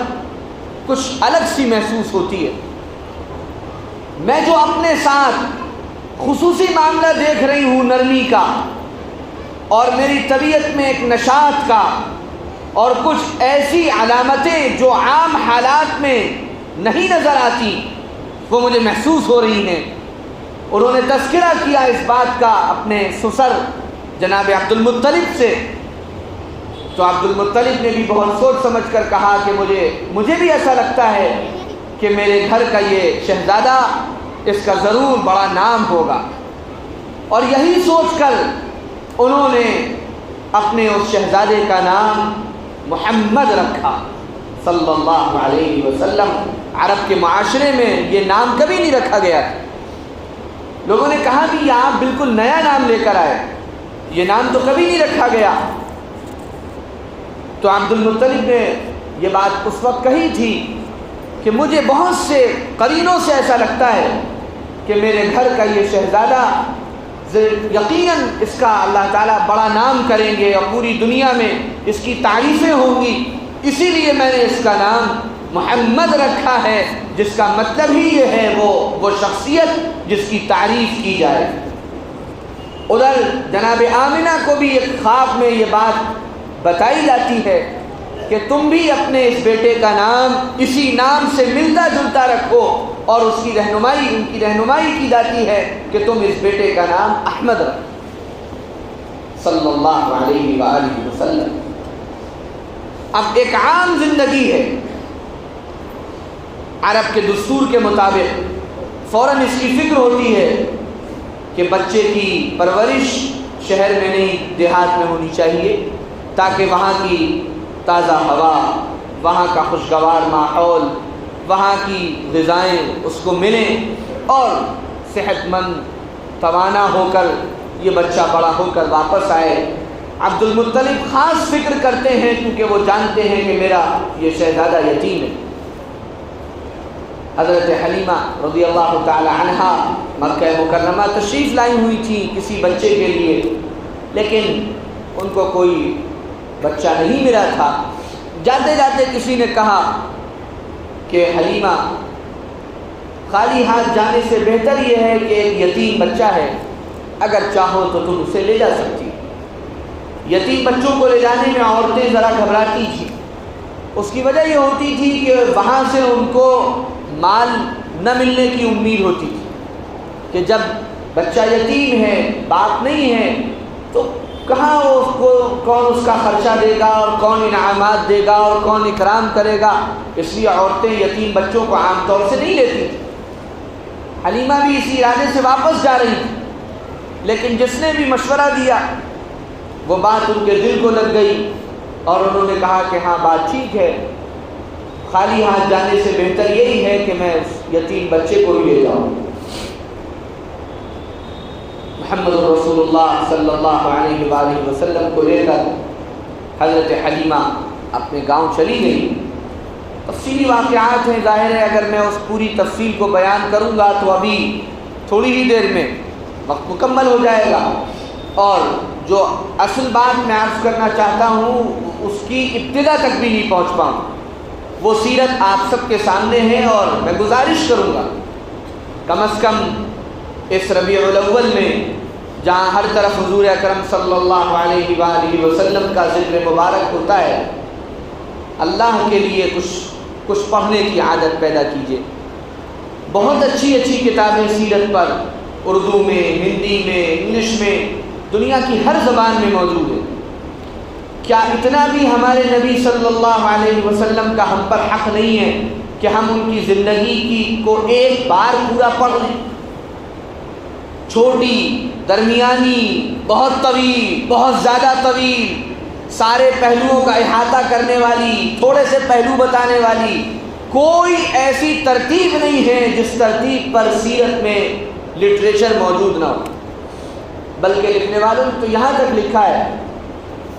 کچھ الگ سی محسوس ہوتی ہے۔ میں جو اپنے ساتھ خصوصی معاملہ دیکھ رہی ہوں نرمی کا، اور میری طبیعت میں ایک نشاط کا، اور کچھ ایسی علامتیں جو عام حالات میں نہیں نظر آتی، وہ مجھے محسوس ہو رہی ہیں۔ انہوں نے تذکرہ کیا اس بات کا اپنے سسر جناب عبد المطلب سے، تو عبد المطلب نے بھی بہت سوچ سمجھ کر کہا کہ مجھے بھی ایسا لگتا ہے کہ میرے گھر کا یہ شہزادہ، اس کا ضرور بڑا نام ہوگا، اور یہی سوچ کر انہوں نے اپنے اس شہزادے کا نام محمد رکھا صلی اللہ علیہ وسلم۔ عرب کے معاشرے میں یہ نام کبھی نہیں رکھا گیا تھا۔ لوگوں نے کہا کہ یہ آپ بالکل نیا نام لے کر آئے، یہ نام تو کبھی نہیں رکھا گیا۔ تو عبد المطلب نے یہ بات اس وقت کہی تھی کہ مجھے بہت سے قرینوں سے ایسا لگتا ہے کہ میرے گھر کا یہ شہزادہ یقیناً اس کا اللہ تعالیٰ بڑا نام کریں گے اور پوری دنیا میں اس کی تعریفیں ہوں گی، اسی لیے میں نے اس کا نام محمد رکھا ہے، جس کا مطلب ہی یہ ہے وہ شخصیت جس کی تعریف کی جائے۔ ادھر جناب آمنہ کو بھی ایک خواب میں یہ بات بتائی جاتی ہے کہ تم بھی اپنے اس بیٹے کا نام اسی نام سے ملتا جلتا رکھو، اور ان کی رہنمائی کی جاتی ہے کہ تم اس بیٹے کا نام احمد رکھو صلی اللہ علیہ وآلہ وسلم۔ اب ایک عام زندگی ہے، عرب کے دستور کے مطابق فوراً اس کی فکر ہوتی ہے کہ بچے کی پرورش شہر میں نہیں دیہات میں ہونی چاہیے، تاکہ وہاں کی تازہ ہوا، وہاں کا خوشگوار ماحول، وہاں کی غذائیں اس کو ملیں اور صحت مند توانا ہو کر یہ بچہ بڑا ہو کر واپس آئے۔ عبد المطلب خاص فکر کرتے ہیں کیونکہ وہ جانتے ہیں کہ میرا یہ شہزادہ یتیم ہے۔ حضرت حلیمہ رضی اللہ تعالی عنہا مکہ مکرمہ تشریف لائی ہوئی تھی کسی بچے کے لیے، لیکن ان کو کوئی بچہ نہیں ملا تھا۔ جاتے جاتے کسی نے کہا کہ حلیمہ، خالی ہاتھ جانے سے بہتر یہ ہے کہ ایک یتیم بچہ ہے، اگر چاہو تو تم اسے لے جا سکتی۔ یتیم بچوں کو لے جانے میں عورتیں ذرا گھبراتی تھیں، اس کی وجہ یہ ہوتی تھی کہ وہاں سے ان کو مال نہ ملنے کی امید ہوتی تھی کہ جب بچہ یتیم ہے، باپ نہیں ہے، تو کہاں اس کو کون اس کا خرچہ دے گا اور کون انعامات دے گا اور کون اکرام کرے گا، اس لیے عورتیں یتیم بچوں کو عام طور سے نہیں لیتی تھیں۔ حلیمہ بھی اسی ارادے سے واپس جا رہی تھی، لیکن جس نے بھی مشورہ دیا وہ بات ان کے دل کو لگ گئی اور انہوں نے کہا کہ ہاں بات ٹھیک ہے، خالی ہاتھ جانے سے بہتر یہی ہے کہ میں اس یتیم بچے کو ہی لے جاؤں۔ محمد رسول اللہ صلی اللہ علیہ وآلہ وسلم کو لے کر حضرت حلیمہ اپنے گاؤں چلی گئی۔ تفصیلی واقعات ہیں، ظاہر ہے اگر میں اس پوری تفصیل کو بیان کروں گا تو ابھی تھوڑی ہی دیر میں وقت مکمل ہو جائے گا، اور جو اصل بات میں عرض کرنا چاہتا ہوں اس کی ابتدا تک بھی نہیں پہنچ پاؤں۔ وہ سیرت آپ سب کے سامنے ہے اور میں گزارش کروں گا کم از کم اس ربیع الاول میں جہاں ہر طرف حضور اکرم صلی اللہ علیہ وآلہ وسلم کا ذکر مبارک ہوتا ہے، اللہ کے لیے کچھ پڑھنے کی عادت پیدا کیجیے۔ بہت اچھی اچھی کتابیں سیرت پر اردو میں، ہندی میں، انگلش میں، دنیا کی ہر زبان میں موجود ہے۔ کیا اتنا بھی ہمارے نبی صلی اللہ علیہ وسلم کا ہم پر حق نہیں ہے کہ ہم ان کی زندگی کو ایک بار پورا پڑھ لیں؟ چھوٹی، درمیانی، بہت طویل، بہت زیادہ طویل، سارے پہلوؤں کا احاطہ کرنے والی، تھوڑے سے پہلو بتانے والی کوئی ایسی ترتیب نہیں ہے جس ترتیب پر سیرت میں لٹریچر موجود نہ ہو۔ بلکہ لکھنے والوں نے تو یہاں تک لکھا ہے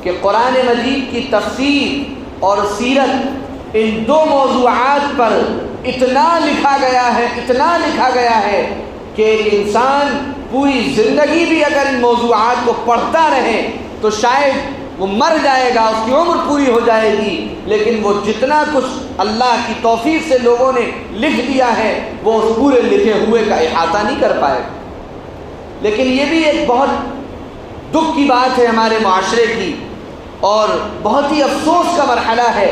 کہ قرآن مجید کی تفسیر اور سیرت ان دو موضوعات پر اتنا لکھا گیا ہے کہ ایک انسان پوری زندگی بھی اگر ان موضوعات کو پڑھتا رہے تو شاید وہ مر جائے گا، اس کی عمر پوری ہو جائے گی، لیکن وہ جتنا کچھ اللہ کی توفیق سے لوگوں نے لکھ دیا ہے وہ اس پورے لکھے ہوئے کا احاطہ نہیں کر پائے گا۔ لیکن یہ بھی ایک بہت دکھ کی بات ہے ہمارے معاشرے کی، اور بہت ہی افسوس کا مرحلہ ہے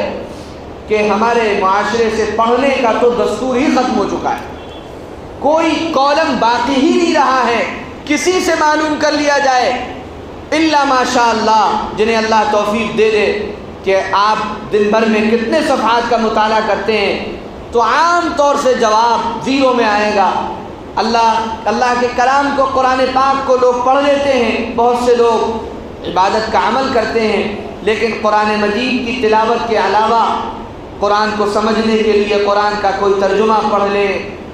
کہ ہمارے معاشرے سے پڑھنے کا تو دستور ہی ختم ہو چکا ہے۔ کوئی کالم باقی ہی نہیں رہا ہے کسی سے معلوم کر لیا جائے الا ماشاء اللہ، جنہیں اللہ توفیق دے دے کہ آپ دن بھر میں کتنے صفحات کا مطالعہ کرتے ہیں، تو عام طور سے جواب زیرو میں آئے گا۔ اللہ کے کلام کو، قرآن پاک کو لوگ پڑھ لیتے ہیں، بہت سے لوگ عبادت کا عمل کرتے ہیں، لیکن قرآن مجید کی تلاوت کے علاوہ قرآن کو سمجھنے کے لیے قرآن کا کوئی ترجمہ پڑھ لے،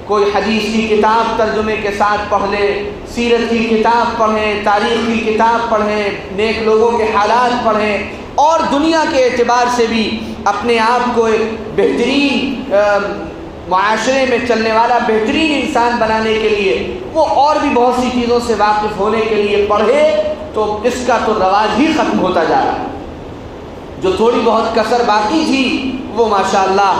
کوئی حدیث کی کتاب ترجمے کے ساتھ پڑھ لے، سیرت کی کتاب پڑھیں، تاریخ کی کتاب پڑھیں، نیک لوگوں کے حالات پڑھیں، اور دنیا کے اعتبار سے بھی اپنے آپ کو ایک بہترین معاشرے میں چلنے والا بہترین انسان بنانے کے لیے وہ اور بھی بہت سی چیزوں سے واقف ہونے کے لیے پڑھے، تو اس کا تو رواج ہی ختم ہوتا جا رہا ہے۔ جو تھوڑی بہت کسر باقی تھی وہ ماشاءاللہ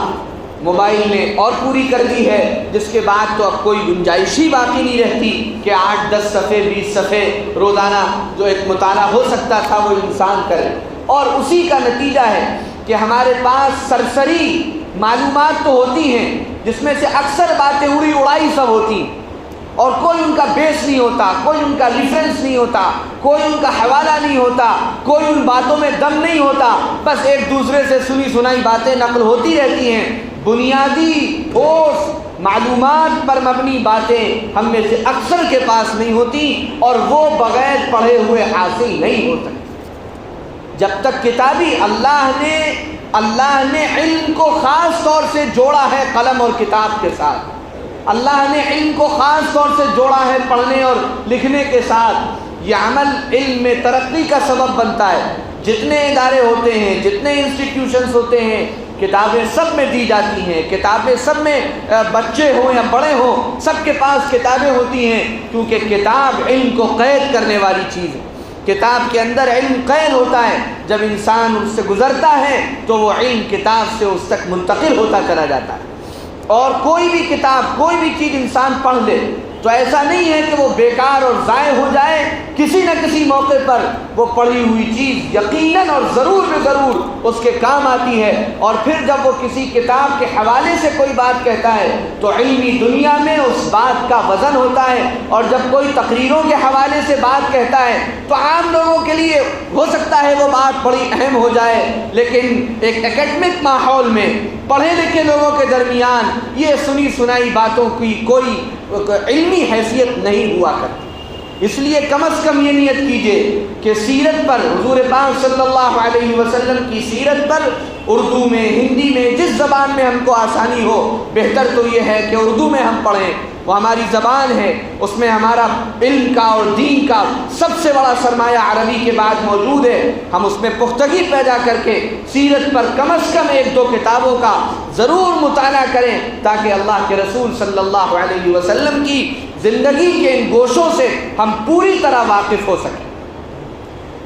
موبائل نے اور پوری کر دی ہے، جس کے بعد تو اب کوئی گنجائش ہی باقی نہیں رہتی کہ 8-10 صفحے 20 صفحے روزانہ جو ایک مطالعہ ہو سکتا تھا وہ انسان کرے۔ اور اسی کا نتیجہ ہے کہ ہمارے پاس سرسری معلومات تو ہوتی ہیں جس میں سے اکثر باتیں اڑی اڑائی سب ہوتی ہیں، اور کوئی ان کا بیس نہیں ہوتا، کوئی ان کا ریفرنس نہیں ہوتا، کوئی ان کا حوالہ نہیں ہوتا، کوئی ان باتوں میں دم نہیں ہوتا، بس ایک دوسرے سے سنی سنائی باتیں نقل ہوتی رہتی ہیں۔ بنیادی ٹھوس معلومات پر مبنی باتیں ہم میں سے اکثر کے پاس نہیں ہوتی، اور وہ بغیر پڑھے ہوئے حاصل نہیں ہو سکتی۔ جب تک کتابی اللہ نے اللہ نے علم کو خاص طور سے جوڑا ہے قلم اور کتاب کے ساتھ. اللہ نے علم کو خاص طور سے جوڑا ہے پڑھنے اور لکھنے کے ساتھ. یہ عمل علم میں ترقی کا سبب بنتا ہے. جتنے ادارے ہوتے ہیں، جتنے انسٹیٹیوشنز ہوتے ہیں، کتابیں سب میں دی جاتی ہیں. کتابیں سب میں، بچے ہوں یا بڑے ہوں، سب کے پاس کتابیں ہوتی ہیں، کیونکہ کتاب علم کو قید کرنے والی چیز ہے. کتاب کے اندر علم قید ہوتا ہے. جب انسان اس سے گزرتا ہے تو وہ علم کتاب سے اس تک منتقل ہوتا چلا جاتا ہے. اور کوئی بھی کتاب، کوئی بھی چیز انسان پڑھ لے تو ایسا نہیں ہے کہ وہ بیکار اور ضائع ہو جائے. کسی نہ کسی موقع پر وہ پڑھی ہوئی چیز یقیناً اور ضرور بے ضرور اس کے کام آتی ہے. اور پھر جب وہ کسی کتاب کے حوالے سے کوئی بات کہتا ہے تو علمی دنیا میں اس بات کا وزن ہوتا ہے. اور جب کوئی تقریروں کے حوالے سے بات کہتا ہے تو عام لوگوں کے لیے ہو سکتا ہے وہ بات بڑی اہم ہو جائے، لیکن ایک اکیڈمک ماحول میں پڑھے لکھے لوگوں کے درمیان یہ سنی سنائی باتوں کی کوئی علمی حیثیت نہیں ہوا کرتی. اس لیے کم از کم یہ نیت کیجئے کہ سیرت پر، حضور پاک صلی اللہ علیہ وسلم کی سیرت پر اردو میں، ہندی میں، جس زبان میں ہم کو آسانی ہو، بہتر تو یہ ہے کہ اردو میں ہم پڑھیں. وہ ہماری زبان ہے، اس میں ہمارا علم کا اور دین کا سب سے بڑا سرمایہ عربی کے بعد موجود ہے. ہم اس میں پختگی پیدا کر کے سیرت پر کم از کم 1-2 کتابوں کا ضرور مطالعہ کریں، تاکہ اللہ کے رسول صلی اللہ علیہ وسلم کی زندگی کے ان گوشوں سے ہم پوری طرح واقف ہو سکیں.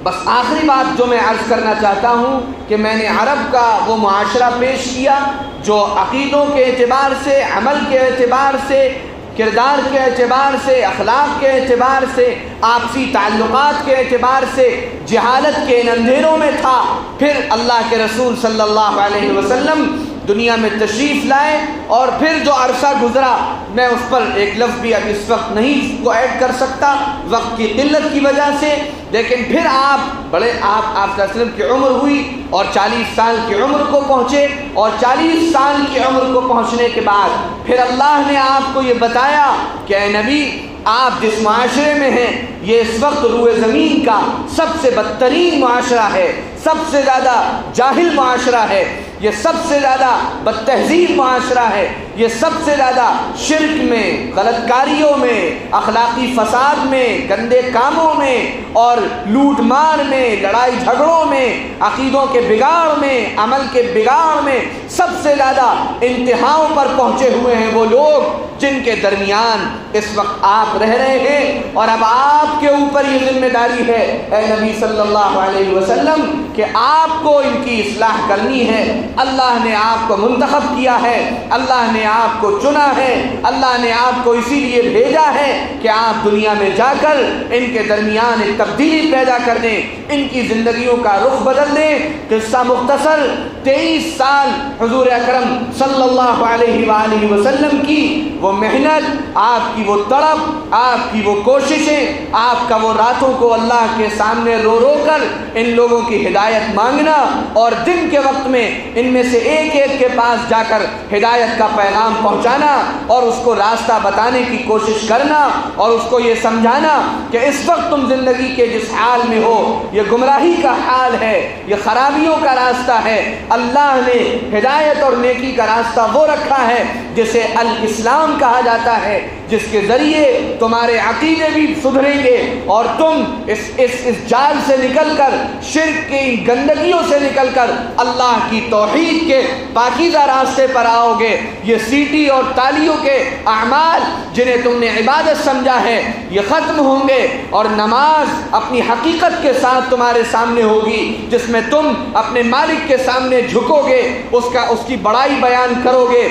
بس آخری بات جو میں عرض کرنا چاہتا ہوں کہ میں نے عرب کا وہ معاشرہ پیش کیا جو عقیدوں کے اعتبار سے، عمل کے اعتبار سے، کردار کے اعتبار سے، اخلاق کے اعتبار سے، آپسی تعلقات کے اعتبار سے جہالت کے ان اندھیروں میں تھا. پھر اللہ کے رسول صلی اللہ علیہ وسلم دنیا میں تشریف لائے، اور پھر جو عرصہ گزرا، میں اس پر ایک لفظ بھی اب اس وقت نہیں کو ایڈ کر سکتا وقت کی قلت کی وجہ سے. لیکن پھر آپ صلی اللہ علیہ وسلم کی عمر ہوئی اور 40 سال کی عمر کو پہنچے، اور 40 سال کی عمر کو پہنچنے کے بعد پھر اللہ نے آپ کو یہ بتایا کہ اے نبی، آپ جس معاشرے میں ہیں یہ اس وقت روئے زمین کا سب سے بدترین معاشرہ ہے، سب سے زیادہ جاہل معاشرہ ہے، یہ سب سے زیادہ بد تہذیب معاشرہ ہے، یہ سب سے زیادہ شرک میں، غلط کاریوں میں، اخلاقی فساد میں، گندے کاموں میں اور لوٹ مار میں، لڑائی جھگڑوں میں، عقیدوں کے بگاڑ میں، عمل کے بگاڑ میں سب سے زیادہ انتہاؤں پر پہنچے ہوئے ہیں وہ لوگ جن کے درمیان اس وقت آپ رہ رہے ہیں. اور اب آپ کے اوپر یہ ذمہ داری ہے اے نبی صلی اللہ علیہ وسلم کہ آپ کو ان کی اصلاح کرنی ہے. اللہ نے آپ کو منتخب کیا ہے، اللہ نے آپ کو چنا ہے، اللہ نے آپ کو اسی لیے بھیجا ہے کہ آپ دنیا میں جا کر ان کے درمیان ایک تبدیلی پیدا کر دیں، ان کی زندگیوں کا رخ بدل دیں. قصہ مختصر، 23 سال حضور اکرم صلی اللہ علیہ وآلہ وسلم کی وہ محنت، آپ کی وہ تڑپ، آپ کی وہ کوششیں، آپ کا وہ راتوں کو اللہ کے سامنے رو رو کر ان لوگوں کی ہدایت مانگنا، اور دن کے وقت میں ان میں سے ایک ایک کے پاس جا کر ہدایت کا پیغام پہنچانا اور اس کو راستہ بتانے کی کوشش کرنا، اور اس کو یہ سمجھانا کہ اس وقت تم زندگی کے جس حال میں ہو یہ گمراہی کا حال ہے، یہ خرابیوں کا راستہ ہے. اللہ نے ہدایت اور نیکی کا راستہ وہ رکھا ہے جسے الاسلام کہا جاتا ہے، جس کے ذریعے تمہارے عقیدے بھی سدھریں گے اور تم اس جال سے نکل کر، شرک کی گندگیوں سے نکل کر اللہ کی توحید کے پاکیزہ راستے پر آؤ گے. یہ سیٹی اور تالیوں کے اعمال جنہیں تم نے عبادت سمجھا ہے یہ ختم ہوں گے، اور نماز اپنی حقیقت کے ساتھ تمہارے سامنے ہوگی، جس میں تم اپنے مالک کے سامنے جھکو گے، اس کی بڑائی بیان کرو گے،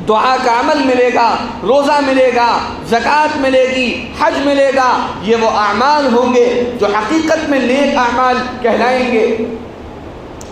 دعا کا عمل ملے گا، روزہ ملے گا، زکوٰۃ ملے گی، حج ملے گا. یہ وہ اعمال ہوں گے جو حقیقت میں نیک اعمال کہلائیں گے.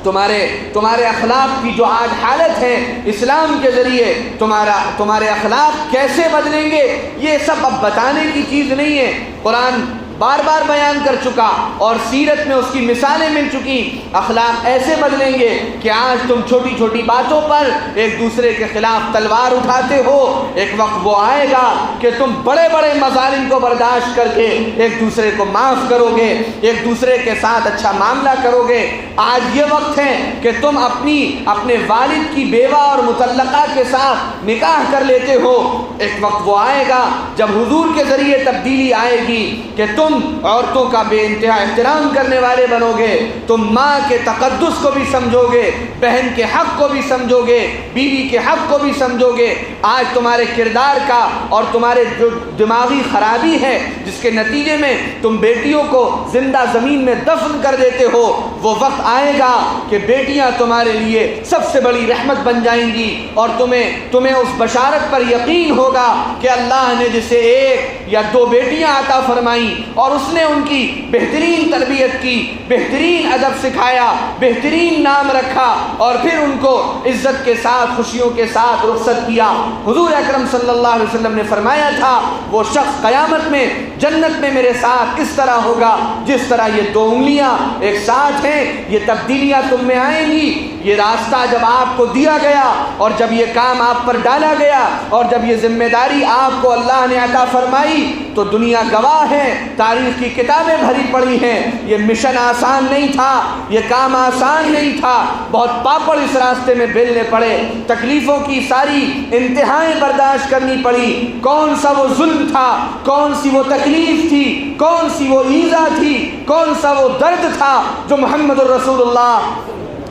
تمہارے اخلاق کی جو آج حالت ہے، اسلام کے ذریعے تمہارے اخلاق کیسے بدلیں گے، یہ سب اب بتانے کی چیز نہیں ہے. قرآن بار بار بیان کر چکا اور سیرت میں اس کی مثالیں مل چکی. اخلاق ایسے بدلیں گے کہ آج تم چھوٹی چھوٹی باتوں پر ایک دوسرے کے خلاف تلوار اٹھاتے ہو، ایک وقت وہ آئے گا کہ تم بڑے بڑے مظالم کو برداشت کر کے ایک دوسرے کو معاف کرو گے، ایک دوسرے کے ساتھ اچھا معاملہ کرو گے. آج یہ وقت ہے کہ تم اپنے والد کی بیوہ اور مطلقہ کے ساتھ نکاح کر لیتے ہو. ایک وقت وہ آئے گا جب حضور کے ذریعے تبدیلی آئے گی کہ تم عورتوں کا بے انتہا احترام کرنے والے بنو گے، تم ماں کے تقدس کو بھی سمجھو گے، بہن کے حق کو بھی سمجھو گے، بیوی کے حق کو بھی سمجھو گے. آج تمہارے کردار کا اور تمہارے جو دماغی خرابی ہے جس کے نتیجے میں تم بیٹیوں کو زندہ زمین میں دفن کر دیتے ہو، وہ وقت آئے گا کہ بیٹیاں تمہارے لیے سب سے بڑی رحمت بن جائیں گی اور تمہیں اس بشارت پر یقین ہوگا کہ اللہ نے جسے ایک یا دو بیٹیاں عطا فرمائیں اور اس نے ان کی بہترین تربیت کی، بہترین ادب سکھایا، بہترین نام رکھا اور پھر ان کو عزت کے ساتھ خوشیوں کے ساتھ رخصت کیا. حضور اکرم صلی اللہ علیہ وسلم نے فرمایا تھا وہ شخص قیامت میں جنت میں میرے ساتھ اس طرح ہوگا جس طرح یہ دو انگلیاں ایک ساتھ ہیں. یہ تبدیلیاں تم میں آئیں گی. یہ راستہ جب آپ کو دیا گیا اور جب یہ کام آپ پر ڈالا گیا اور جب یہ ذمہ داری آپ کو اللہ نے عطا فرمائی تو دنیا گواہ ہے، تاریخ کی کتابیں بھری پڑی ہیں. یہ مشن آسان نہیں تھا، یہ کام آسان نہیں تھا، بہت پاپڑ اس راستے میں بیلنے پڑے، تکلیفوں کی ساری انتہائیں برداشت کرنی پڑی. کون سا وہ ظلم تھا، کون سی وہ تکلیف تھی، کون سی وہ ایذا تھی، کون سا وہ درد تھا جو محمد الرسول اللہ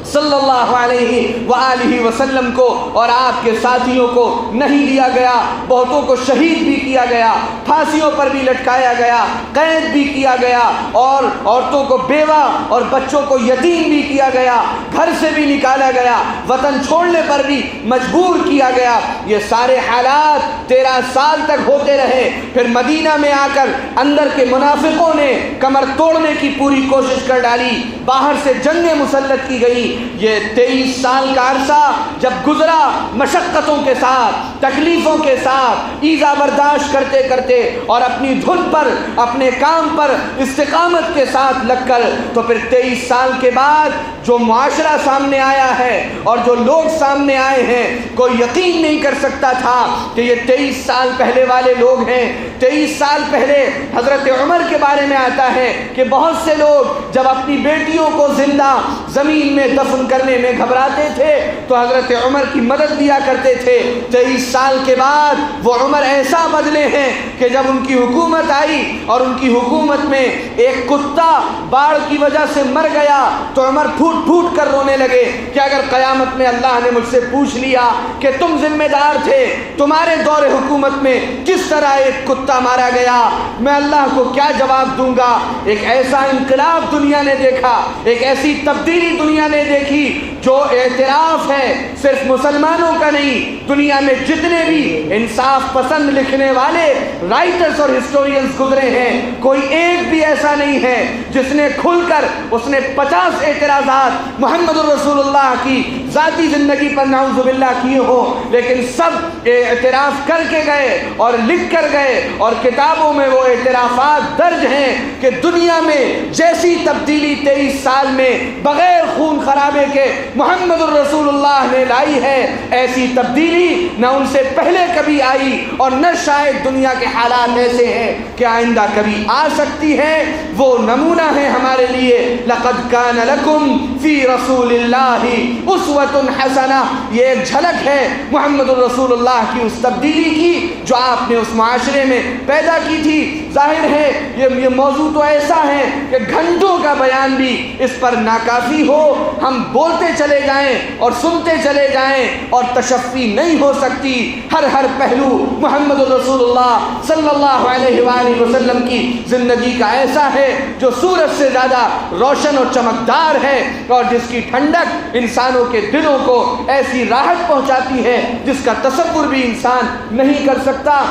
صلی اللہ علیہ وآلہ وسلم کو اور آپ کے ساتھیوں کو نہیں دیا گیا. بہتوں کو شہید بھی کیا گیا، پھانسیوں پر بھی لٹکایا گیا، قید بھی کیا گیا اور عورتوں کو بیوہ اور بچوں کو یتیم بھی کیا گیا، گھر سے بھی نکالا گیا، وطن چھوڑنے پر بھی مجبور کیا گیا. یہ سارے حالات 13 سال تک ہوتے رہے. پھر مدینہ میں آ کر اندر کے منافقوں نے کمر توڑنے کی پوری کوشش کر ڈالی، باہر سے جنگیں مسلط کی گئی. یہ 23 سال کا عرصہ جب گزرا مشقتوں کے ساتھ، تکلیفوں کے ساتھ، ایذا برداشت کرتے کرتے اور اپنی دھن پر، اپنے کام پر استقامت کے ساتھ لگ کر، تو پھر 23 سال کے بعد جو معاشرہ سامنے آیا ہے اور جو لوگ سامنے آئے ہیں، کوئی یقین نہیں کر سکتا تھا کہ یہ 23 سال پہلے والے لوگ ہیں. 23 سال پہلے حضرت عمر کے بارے میں آتا ہے کہ بہت سے لوگ جب اپنی بیٹیوں کو زندہ زمین میں دفن کرنے میں گھبراتے تھے تو حضرت عمر کی مدد دیا کرتے تھے. 23 سال کے بعد وہ عمر ایسا بدلے ہیں کہ جب ان کی حکومت آئی اور ان کی حکومت میں ایک کتا باڑ کی وجہ سے مر گیا تو عمر پھوٹ پھوٹ کر رونے لگے کہ اگر قیامت میں اللہ نے مجھ سے پوچھ لیا کہ تم ذمہ دار تھے، تمہارے دور حکومت میں کس طرح ایک کتا مارا گیا، میں اللہ کو کیا جواب دوں گا. ایک ایسا انقلاب دنیا نے دیکھا، ایک ایسی تبدیلی دنیا نے دیکھی جو اعتراف ہے صرف مسلمانوں کا نہیں، دنیا میں جتنے بھی انصاف پسند لکھنے والے رائٹرز اور ہسٹورینز گزرے ہیں، کوئی ایک بھی ایسا نہیں ہے جس نے کھل کر اس نے 50 اعتراضات محمد الرسول اللہ کی ذاتی زندگی پر نعوذ باللہ کیے ہو، لیکن سب اعتراف کر کے گئے اور لکھ کر گئے اور کتابوں میں وہ اعترافات درج ہیں کہ دنیا میں جیسی تبدیلی 23 سال میں بغیر خون خرابے کے محمد الرسول اللہ نے لائی ہے، ایسی تبدیلی نہ ان سے پہلے کبھی آئی اور نہ شاید دنیا کے حالات ایسے ہیں کہ آئندہ کبھی آ سکتی ہے. وہ نمونہ ہے ہمارے لیے. لقد کان لکم فی رسول اللہ اسوۃ حسنہ، یہ ایک جھلک ہے محمد الرسول اللہ کی اس تبدیلی کی جو آپ نے اس معاشرے میں پیدا کی تھی. ظاہر ہے یہ موضوع تو ایسا ہے کہ گھنٹوں کا بیان بھی اس پر ناکافی ہو. ہم بولتے چلے جائیں اور سنتے چلے جائیں اور تشفی نہیں ہو سکتی. ہر پہلو محمد الرسول اللہ صلی اللہ علیہ وآلہ وسلم کی زندگی کا ایسا ہے جو سورج سے زیادہ روشن اور چمکدار ہے اور جس کی ٹھنڈک انسانوں کے دلوں کو ایسی راحت پہنچاتی ہے جس کا تصور بھی انسان نہیں کر سکتا.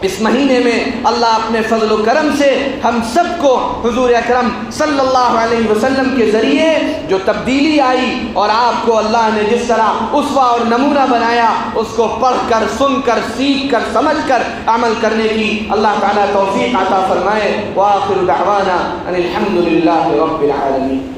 اس مہینے میں اللہ اپنے فضل و کرم سے ہم سب کو حضور اکرم صلی اللہ علیہ وسلم کے ذریعے جو تبدیلی آئی اور آپ کو اللہ نے جس طرح اسوہ اور نمونہ بنایا اس کو پڑھ کر سن کر سیکھ کر سمجھ کر عمل کرنے کی اللہ تعالیٰ توفیق عطا فرمائے۔ وآخر دعوانا ان الحمد للہ رب العالمین۔